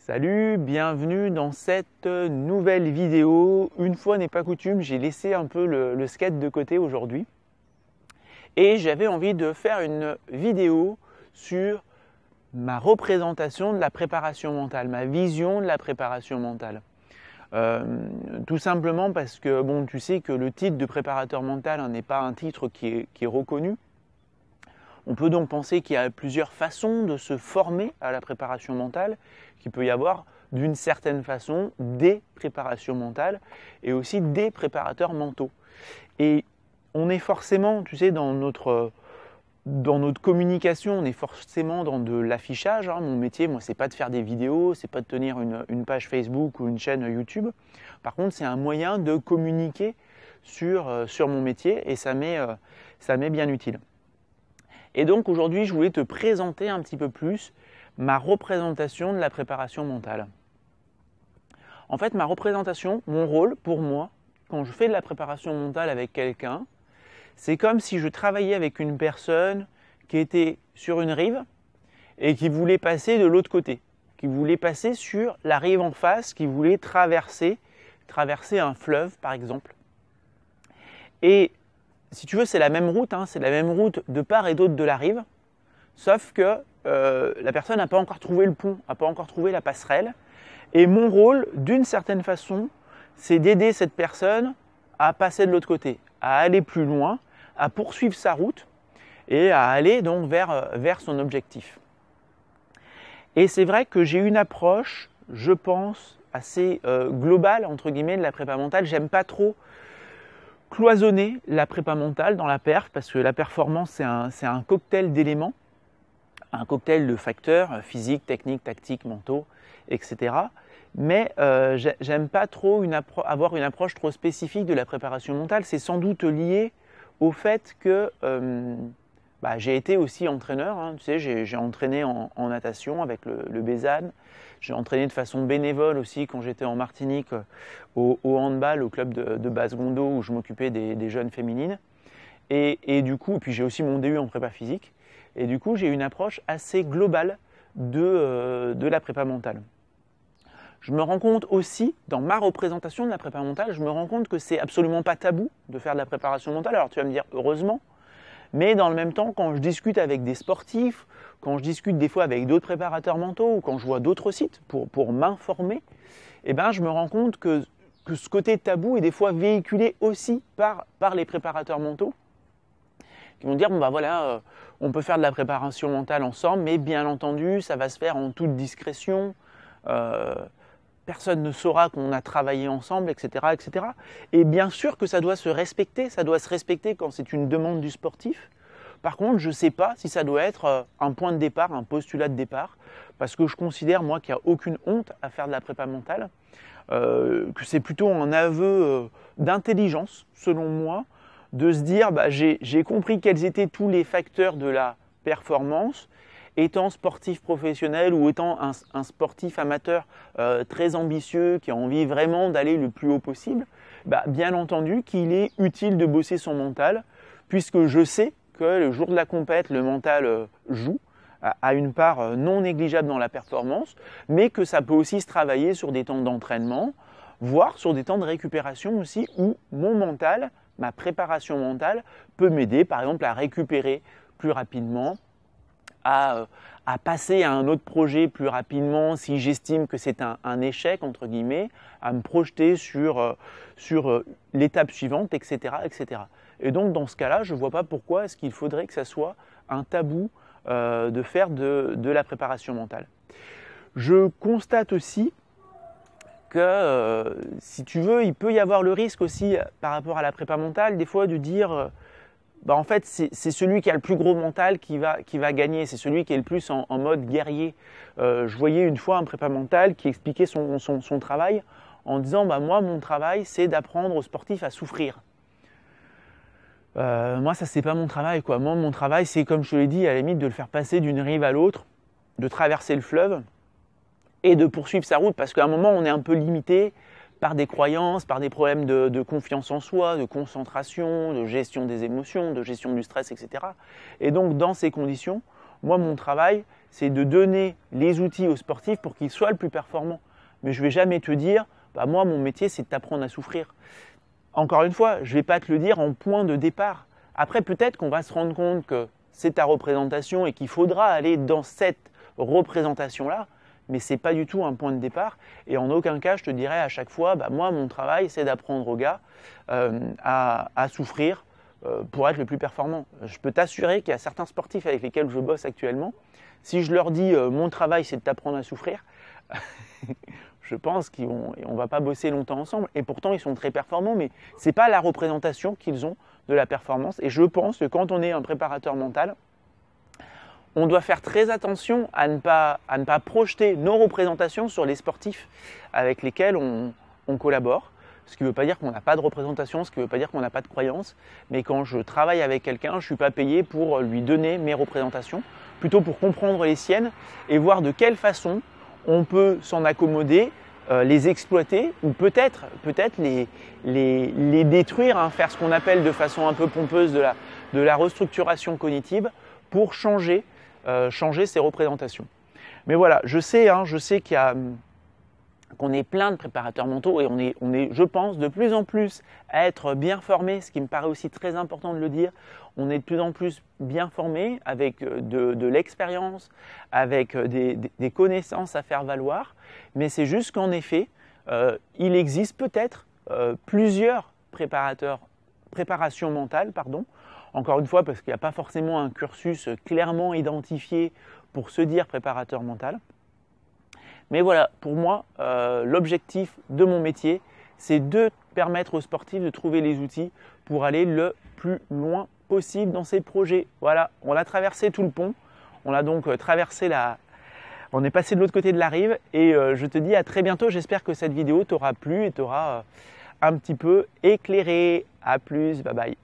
Salut, bienvenue dans cette nouvelle vidéo. Une fois n'est pas coutume, j'ai laissé un peu le skate de côté aujourd'hui. Et j'avais envie de faire une vidéo sur ma représentation de la préparation mentale, ma vision de la préparation mentale. Tout simplement parce que, bon, tu sais que le titre de préparateur mental n'est pas un titre qui est reconnu. On peut donc penser qu'il y a plusieurs façons de se former à la préparation mentale, qu'il peut y avoir d'une certaine façon des préparations mentales et aussi des préparateurs mentaux. Et on est forcément, tu sais, dans notre communication, on est forcément dans de l'affichage. Mon métier, moi, c'est pas de faire des vidéos, c'est pas de tenir une page Facebook ou une chaîne YouTube. Par contre, c'est un moyen de communiquer sur mon métier et ça m'est bien utile. Et donc aujourd'hui, je voulais te présenter un petit peu plus ma représentation de la préparation mentale. En fait, ma représentation, mon rôle pour moi, quand je fais de la préparation mentale avec quelqu'un, c'est comme si je travaillais avec une personne qui était sur une rive et qui voulait passer de l'autre côté, qui voulait passer sur la rive en face, qui voulait traverser un fleuve par exemple. Et si tu veux, c'est la même route, c'est la même route de part et d'autre de la rive, sauf que la personne n'a pas encore trouvé le pont, n'a pas encore trouvé la passerelle. Et mon rôle, d'une certaine façon, c'est d'aider cette personne à passer de l'autre côté, à aller plus loin, à poursuivre sa route et à aller donc vers son objectif. Et c'est vrai que j'ai une approche, je pense, assez globale, entre guillemets, de la prépa mentale. J'aime pas trop cloisonner la prépa mentale dans la perf, parce que la performance, c'est un cocktail d'éléments, un cocktail de facteurs physiques, techniques, tactiques, mentaux, etc. Mais j'aime pas trop avoir une approche trop spécifique de la préparation mentale. C'est sans doute lié au fait que j'ai été aussi entraîneur. Tu sais, j'ai entraîné en natation avec le Bézanne. J'ai entraîné de façon bénévole aussi quand j'étais en Martinique au handball, au club de Basse-Gondo où je m'occupais des jeunes féminines. Et du coup, puis j'ai aussi mon DU en prépa physique. Et du coup, j'ai une approche assez globale de la prépa mentale. Je me rends compte aussi, dans ma représentation de la prépa mentale, je me rends compte que c'est absolument pas tabou de faire de la préparation mentale. Alors tu vas me dire, heureusement, mais dans le même temps, quand je discute avec des sportifs, quand je discute des fois avec d'autres préparateurs mentaux ou quand je vois d'autres sites pour m'informer, je me rends compte que ce côté tabou est des fois véhiculé aussi par les préparateurs mentaux qui vont dire, on peut faire de la préparation mentale ensemble, mais bien entendu, ça va se faire en toute discrétion. Personne ne saura qu'on a travaillé ensemble, etc., etc. Et bien sûr que ça doit se respecter quand c'est une demande du sportif. Par contre, je ne sais pas si ça doit être un point de départ, un postulat de départ, parce que je considère, moi, qu'il n'y a aucune honte à faire de la prépa mentale, que c'est plutôt un aveu d'intelligence, selon moi, de se dire, j'ai compris quels étaient tous les facteurs de la performance. Étant sportif professionnel ou étant un sportif amateur très ambitieux qui a envie vraiment d'aller le plus haut possible, bien entendu qu'il est utile de bosser son mental, puisque je sais que le jour de la compète, le mental joue, a une part non négligeable dans la performance, mais que ça peut aussi se travailler sur des temps d'entraînement, voire sur des temps de récupération aussi, où mon mental, ma préparation mentale, peut m'aider par exemple à récupérer plus rapidement, à passer à un autre projet plus rapidement si j'estime que c'est un échec, entre guillemets, à me projeter sur l'étape suivante, etc., etc. Et donc, dans ce cas-là, je ne vois pas pourquoi est-ce qu'il faudrait que ça soit un tabou de faire de la préparation mentale. Je constate aussi que, si tu veux, il peut y avoir le risque aussi, par rapport à la prépa mentale, des fois de dire en fait, c'est celui qui a le plus gros mental qui va gagner, c'est celui qui est le plus en mode guerrier. Je voyais une fois un prépa mental qui expliquait son travail en disant moi, mon travail, c'est d'apprendre aux sportifs à souffrir. Moi, ça, c'est pas mon travail, quoi. Moi, mon travail, c'est, comme je te l'ai dit, à la limite, de le faire passer d'une rive à l'autre, de traverser le fleuve et de poursuivre sa route, parce qu'à un moment, on est un peu limité par des croyances, par des problèmes de confiance en soi, de concentration, de gestion des émotions, de gestion du stress, etc. Et donc, dans ces conditions, moi, mon travail, c'est de donner les outils aux sportifs pour qu'ils soient le plus performants. Mais je ne vais jamais te dire, bah moi, mon métier, c'est de t'apprendre à souffrir. Encore une fois, je ne vais pas te le dire en point de départ. Après, peut-être qu'on va se rendre compte que c'est ta représentation et qu'il faudra aller dans cette représentation-là, mais ce n'est pas du tout un point de départ. Et en aucun cas, je te dirais à chaque fois, bah moi, mon travail, c'est d'apprendre aux gars à souffrir pour être le plus performant. Je peux t'assurer qu'il y a certains sportifs avec lesquels je bosse actuellement, si je leur dis mon travail, c'est de t'apprendre à souffrir, je pense qu'on ne va pas bosser longtemps ensemble. Et pourtant, ils sont très performants, mais ce n'est pas la représentation qu'ils ont de la performance. Et je pense que quand on est un préparateur mental, on doit faire très attention à ne pas projeter nos représentations sur les sportifs avec lesquels on collabore. Ce qui ne veut pas dire qu'on n'a pas de représentation, ce qui ne veut pas dire qu'on n'a pas de croyance. Mais quand je travaille avec quelqu'un, je ne suis pas payé pour lui donner mes représentations, plutôt pour comprendre les siennes et voir de quelle façon on peut s'en accommoder, les exploiter ou peut-être les détruire, hein, faire ce qu'on appelle de façon un peu pompeuse de la restructuration cognitive pour changer ces représentations. Mais voilà, je sais qu'on est plein de préparateurs mentaux et on est, je pense, de plus en plus à être bien formés, ce qui me paraît aussi très important de le dire. On est de plus en plus bien formés avec de l'expérience, avec des connaissances à faire valoir, mais c'est juste qu'en effet, il existe peut-être plusieurs préparations mentales, encore une fois, parce qu'il n'y a pas forcément un cursus clairement identifié pour se dire préparateur mental. Mais voilà, pour moi, l'objectif de mon métier, c'est de permettre aux sportifs de trouver les outils pour aller le plus loin possible dans ces projets. Voilà, on a traversé tout le pont, on a donc traversé on est passé de l'autre côté de la rive et je te dis à très bientôt. J'espère que cette vidéo t'aura plu et t'aura un petit peu éclairé. À plus, bye bye.